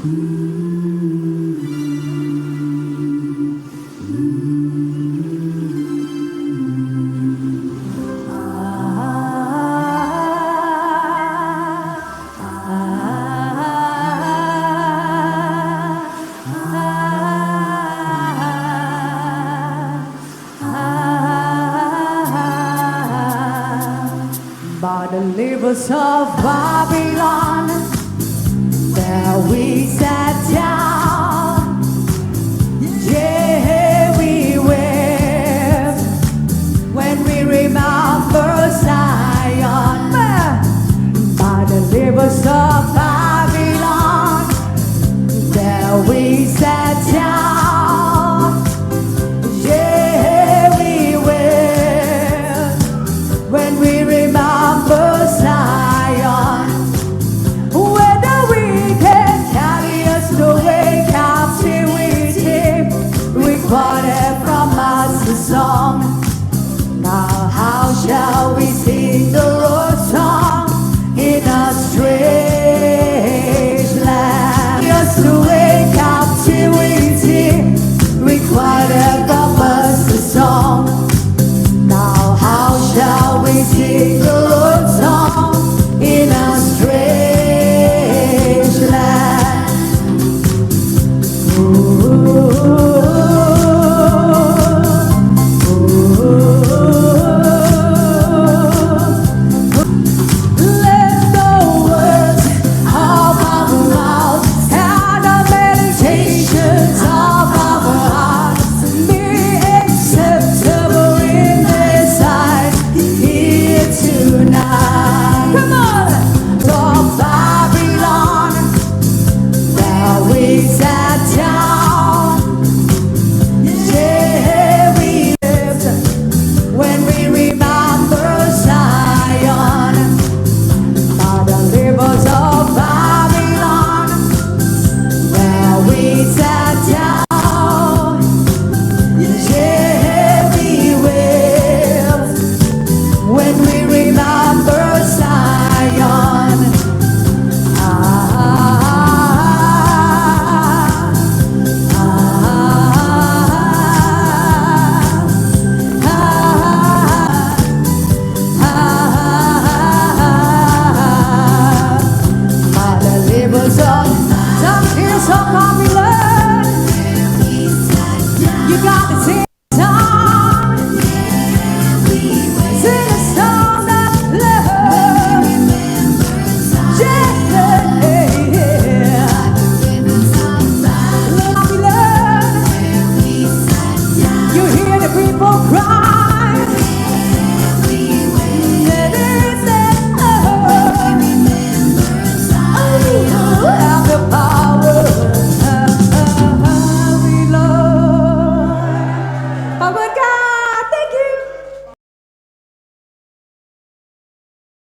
By the rivers of Babylon, there we sat down. Yeah, we wept when we remember Zion. By the rivers of Babylon, there we sat down. Yeah, we wept when we remember Zion. Whether we can carry us away captivity, required from us a song. Now how shall we sing the Lord's song in a strange land? Us away captivity, required from us a song. Now how shall we sing the Lord's song in a strange land? Let the words of our mouth and the meditations of our hearts be acceptable in His sight here tonight. Come on! From Babylon, there we sat down. Yeah, we lived when we remember Zion. By the rivers of Babylon, there we sat down. Yeah, we wept when we remember Zion. By the rivers of hills of Babylon, you got to sing a song. Sing a song of love. Yeah. Babylon, you hear the people cry.